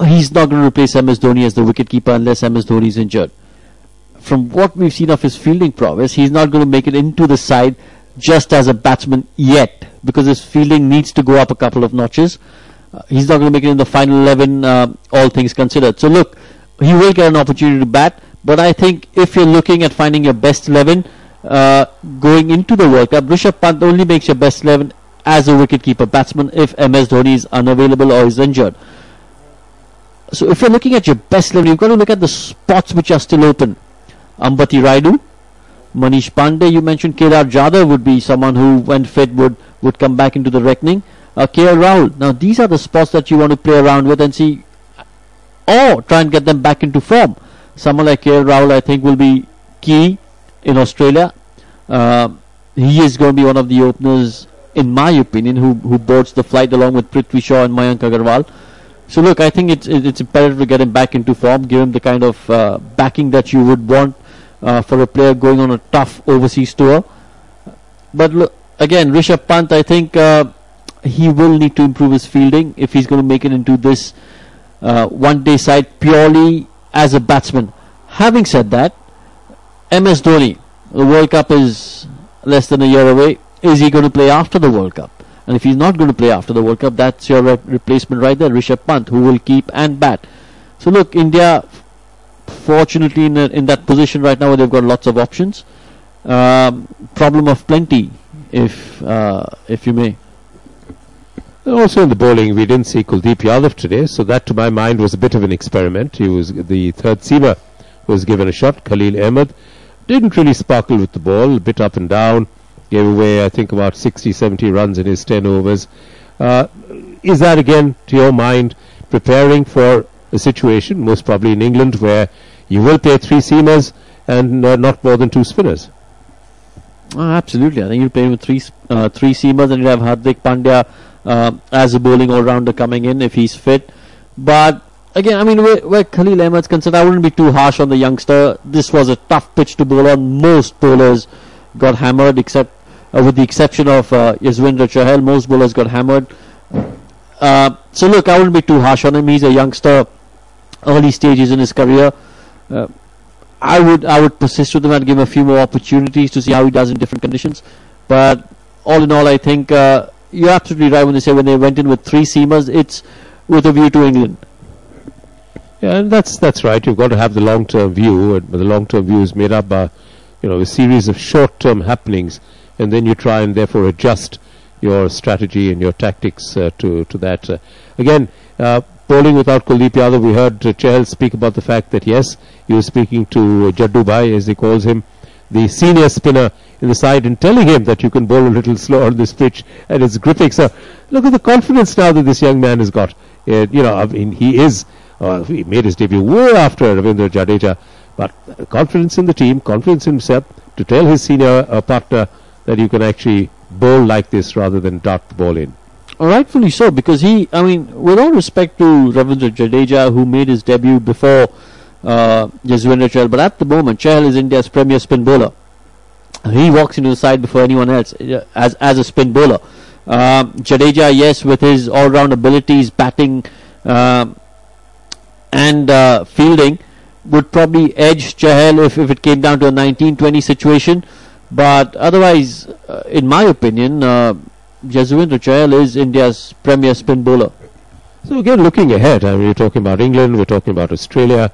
he's not going to replace MS Dhoni as the wicketkeeper unless MS Dhoni is injured. From what we've seen of his fielding prowess, he's not going to make it into the side just as a batsman yet, because his fielding needs to go up a couple of notches. He's not going to make it in the final 11, all things considered. So look, he will get an opportunity to bat, but I think if you're looking at finding your best 11 going into the World Cup, Rishabh Pant only makes your best 11 as a wicketkeeper batsman if MS Dhoni is unavailable or is injured. So if you're looking at your best 11, you've got to look at the spots which are still open. Ambati Rayudu, Manish Pandey, you mentioned Kedar Jadhav would be someone who, when fit, would come back into the reckoning. KL Rahul. Now these are the spots that you want to play around with and see, or try and get them back into form. Someone like KL Rahul, I think, will be key in Australia. He is going to be one of the openers, in my opinion, who boards the flight along with Prithvi Shaw and Mayank Agarwal. So look, I think it's imperative to get him back into form, give him the kind of backing that you would want for a player going on a tough overseas tour. But look, again, Rishabh Pant, I think he will need to improve his fielding if he's going to make it into this one-day side purely as a batsman. Having said that, MS Dhoni, the World Cup is less than a year away. Is he going to play after the World Cup? And if he's not going to play after the World Cup, that's your replacement right there, Rishabh Pant, who will keep and bat. So look, India, fortunately in that position right now where they've got lots of options. Problem of plenty, if you may. Also in the bowling, we didn't see Kuldeep Yadav today, so that to my mind was a bit of an experiment. He was the third seamer who was given a shot. Khalil Ahmed didn't really sparkle with the ball, a bit up and down, gave away I think about 60-70 runs in his 10 overs. Is that again, to your mind, preparing for a situation, most probably in England, where you will play 3 seamers and not more than 2 spinners. Absolutely. I think you'll play with three seamers, and you have Hardik Pandya as a bowling all-rounder coming in if he's fit. But again, I mean, where Khalil Ahmed's concerned, I wouldn't be too harsh on the youngster. This was a tough pitch to bowl on. Most bowlers got hammered, except with the exception of Yuzvendra Chahal. Most bowlers got hammered. So look, I wouldn't be too harsh on him. He's a youngster, early stages in his career. I would persist with him and give him a few more opportunities to see how he does in different conditions. But all in all, I think you're absolutely right when they say when they went in with 3 seamers, it's with a view to England. Yeah, and that's right. You've got to have the long-term view, but the long-term view is made up by, a series of short-term happenings, and then you try and therefore adjust your strategy and your tactics to that. Again, bowling without Kuldeep Yadav, we heard Chahal speak about the fact that yes, he was speaking to Jaddu Bhai, as he calls him, the senior spinner in the side, and telling him that you can bowl a little slower on this pitch and it's gripping. So look at the confidence now that this young man has got. I mean, he made his debut way after Ravindra Jadeja, but confidence in the team, confidence in himself to tell his senior partner that you can actually bowl like this rather than dart the ball in. Rightfully so, because with all respect to Ravindra Jadeja, who made his debut before Yuzvendra Chahal, but at the moment Chahal is India's premier spin bowler. He walks into the side before anyone else as a spin bowler. Jadeja, yes, with his all-round abilities, batting and fielding, would probably edge Chahal if it came down to a 19-20 situation. But otherwise, in my opinion, Yuzvendra Chahal is India's premier spin bowler. So again, looking ahead, I mean, we're talking about England, we're talking about Australia.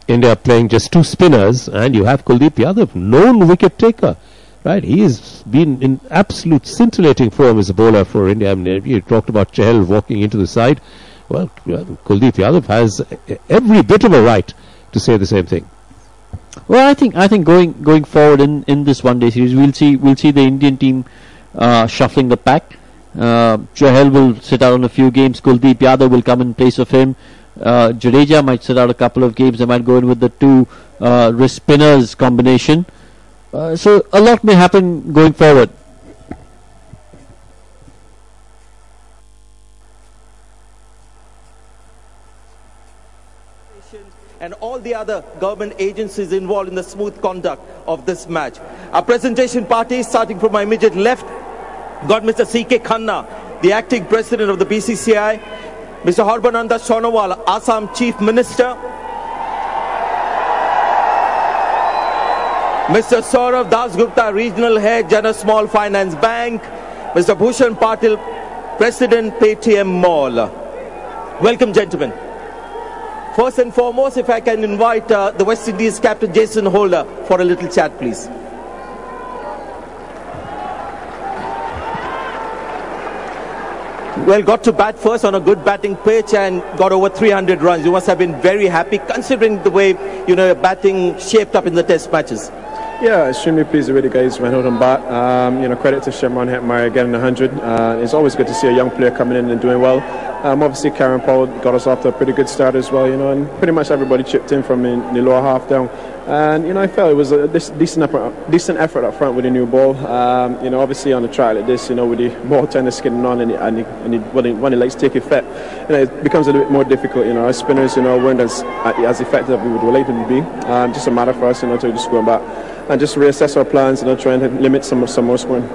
India playing just 2 spinners, and you have Kuldeep Yadav, known wicket taker, right? He has been in absolute scintillating form as a bowler for India. I mean, you talked about Chahal walking into the side. Well, Kuldeep Yadav has every bit of a right to say the same thing. Well, I think going forward in this one-day series, we'll see the Indian team shuffling the pack. Chahal will sit out on a few games. Kuldeep Yadav will come in place of him. Jadeja might sit out a couple of games. They might go in with the 2 wrist spinners combination. So a lot may happen going forward. And all the other government agencies involved in the smooth conduct of this match. Our presentation party, starting from my immediate left, got Mr. C.K. Khanna, the acting president of the BCCI, Mr. Harbananda Sonowal, Assam Chief Minister, Mr. Saurav Dasgupta, Regional Head, Jana Small Finance Bank, Mr. Bhushan Patil, President, Paytm Mall. Welcome, gentlemen. First and foremost, if I can invite the West Indies captain Jason Holder for a little chat, please. Well, got to bat first on a good batting pitch and got over 300 runs. You must have been very happy considering the way, your batting shaped up in the test matches. Yeah, extremely pleased with the guys went out and bat. Credit to Shimron Hetmeyer getting 100. It's always good to see a young player coming in and doing well. Obviously, Karen Powell got us off to a pretty good start as well, and pretty much everybody chipped in from in the lower half down. And, I felt it was a decent effort up front with the new ball. Obviously on a trial like this, with the ball kind of skidding on when the legs take effect, it becomes a little bit more difficult. Our spinners, weren't as effective as we would like them to be. Just a matter for us, to just go back and just reassess our plans, try and limit some more scoring.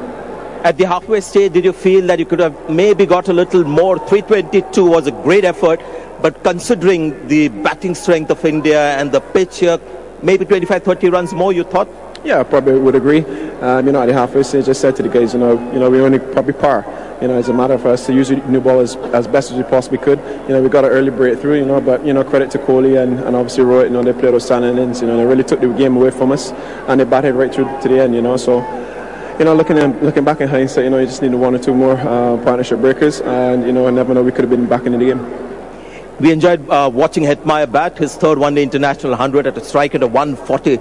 At the halfway stage, did you feel that you could have maybe got a little more? 322 was a great effort, but considering the batting strength of India and the pitch here, maybe 25-30 runs more, you thought? Yeah, I probably would agree. At the halfway stage, I said to the guys, we only probably par. As a matter for us to use the new ball as best as we possibly could. We got an early breakthrough, but credit to Kohli and obviously Rohit. They played those standing ins. They really took the game away from us, and they batted right through to the end. So. Looking back in hindsight, you just need 1 or 2 more partnership breakers, and I never know, we could have been back in the game. We enjoyed watching Hetmeyer bat his third one-day international 100 at a strike at a 140.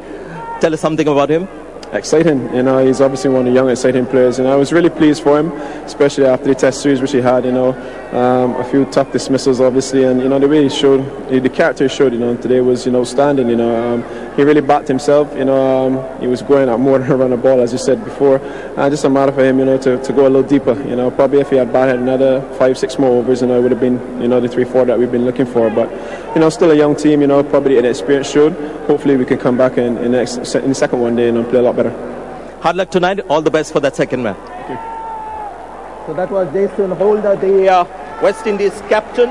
Tell us something about him. exciting. You know, he's obviously one of the young, exciting players, and I was really pleased for him, especially after the Test series which he had. You know, a few tough dismissals, obviously, and you know the way he showed, the character he showed, you know, today was, you know, outstanding. You know, he really backed himself. You know, he was going out more than around the ball, as you said before. Just a matter for him, you know, to go a little deeper. You know, probably if he had batted another 5-6 more overs, you know, it would have been, you know, the 3-4 that we've been looking for. But you know, still a young team. You know, probably the experience showed. Hopefully, we can come back in the second one day and play a lot better. Hard luck tonight. All the best for that second match. Thank you. So that was Jason Holder, the West Indies captain.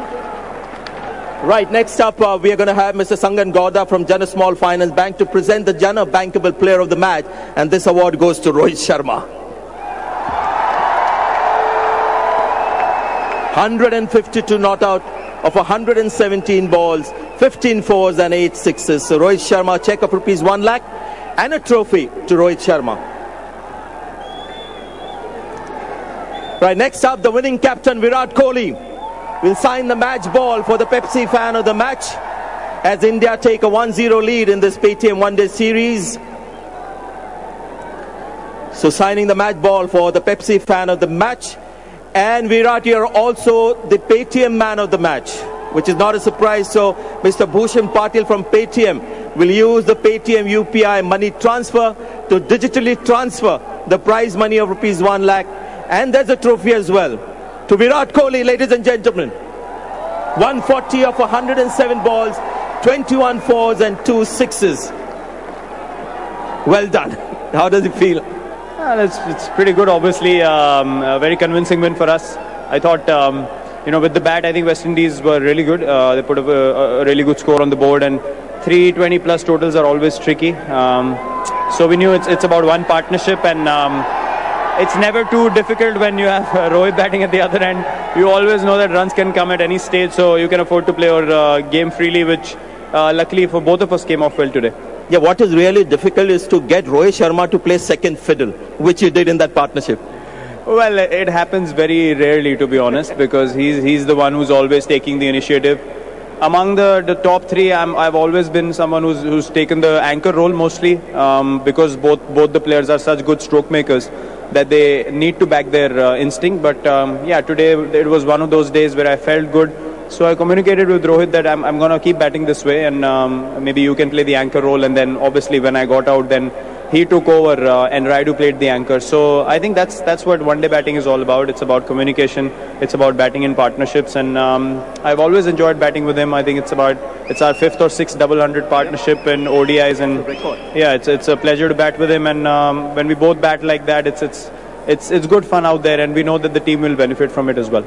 Right, next up we are going to have Mr. Sangan Gowda from Jana Small Finance Bank to present the Jana Bankable Player of the Match, and this award goes to Rohit Sharma. 152 not out of 117 balls, 15 fours and 8 sixes. So Rohit Sharma, check of rupees 1 lakh and a trophy to Rohit Sharma. Right, next up, the winning captain Virat Kohli will sign the match ball for the Pepsi fan of the match as India take a 1-0 lead in this Paytm One-Day Series. So signing the match ball for the Pepsi fan of the match, and Virat here also the Paytm man of the match, which is not a surprise. So Mr. Bhushan Patil from Paytm will use the Paytm UPI money transfer to digitally transfer the prize money of rupees 1 lakh. And there's a trophy as well to Virat Kohli, ladies and gentlemen. 140 of 107 balls, 21 fours and 2 sixes. Well done. How does it feel? Well, it's pretty good, obviously. A very convincing win for us. I thought, you know, with the bat, I think West Indies were really good. They put a really good score on the board, and 320 plus totals are always tricky. So we knew it's about one partnership, and it's never too difficult when you have Rohit batting at the other end. You always know that runs can come at any stage, so you can afford to play our game freely, which luckily for both of us came off well today. Yeah, what is really difficult is to get Rohit Sharma to play second fiddle, which you did in that partnership. Well, it happens very rarely, to be honest, because he's the one who's always taking the initiative. Among the top three, I've always been someone who's taken the anchor role mostly, because both the players are such good stroke makers that they need to back their instinct. But yeah, today it was one of those days where I felt good. So I communicated with Rohit that I'm going to keep batting this way, and maybe you can play the anchor role. And then obviously when I got out, then he took over and Raidu played the anchor. So I think that's what one-day batting is all about. It's about communication. It's about batting in partnerships. And I've always enjoyed batting with him. I think it's our 5th or 6th double hundred partnership in ODIs. And yeah, it's a pleasure to bat with him. And when we both bat like that, it's good fun out there. And we know that the team will benefit from it as well.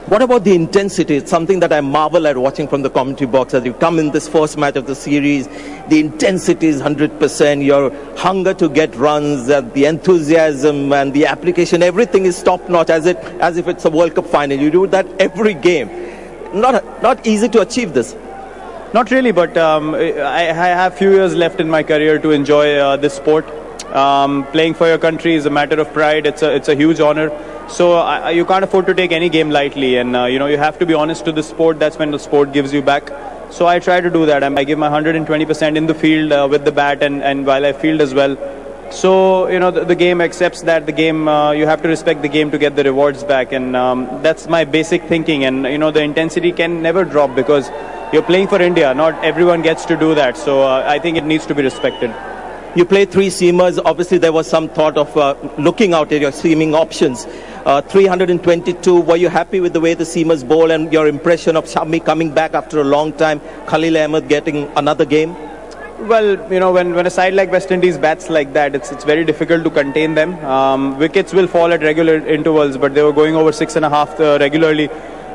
What about the intensity? It's something that I marvel at watching from the commentary box as you come in this first match of the series. The intensity is 100%. Your hunger to get runs, the enthusiasm and the application, everything is top-notch as if it's a World Cup final. You do that every game. Not easy to achieve this. Not really, but I have a few years left in my career to enjoy this sport. Playing for your country is a matter of pride. It's a huge honor. So you can't afford to take any game lightly, and you know, you have to be honest to the sport. That's when the sport gives you back. So I try to do that. I give my 120% in the field with the bat, and while I field as well. So you know, the game accepts that. The game, you have to respect the game to get the rewards back, and that's my basic thinking. And you know, the intensity can never drop because you're playing for India. Not everyone gets to do that. So I think it needs to be respected. You played 3 seamers. Obviously, there was some thought of looking out at your seaming options. 322. Were you happy with the way the seamers bowl and your impression of Shami coming back after a long time? Khalil Ahmed getting another game? Well, you know, when a side like West Indies bats like that, it's very difficult to contain them. Wickets will fall at regular intervals, but they were going over 6.5 regularly.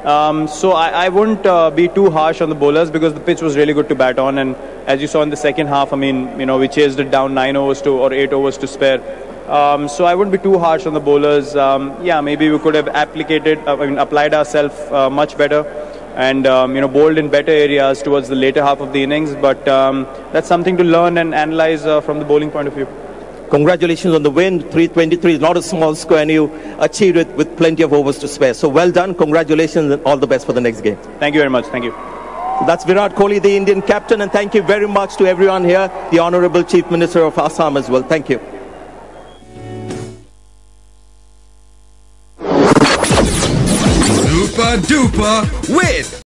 So I wouldn't be too harsh on the bowlers because the pitch was really good to bat on, and as you saw in the second half, I mean, you know, we chased it down 9 overs to or 8 overs to spare. So I wouldn't be too harsh on the bowlers. Yeah, maybe we could have applied ourselves much better, and you know, bowled in better areas towards the later half of the innings. But that's something to learn and analyze from the bowling point of view. Congratulations on the win. 323 is not a small score, and you achieved it with plenty of overs to spare. So well done. Congratulations and all the best for the next game. Thank you very much. Thank you. So that's Virat Kohli, the Indian captain, and thank you very much to everyone here, the Honorable Chief Minister of Assam as well. Thank you. Super duper with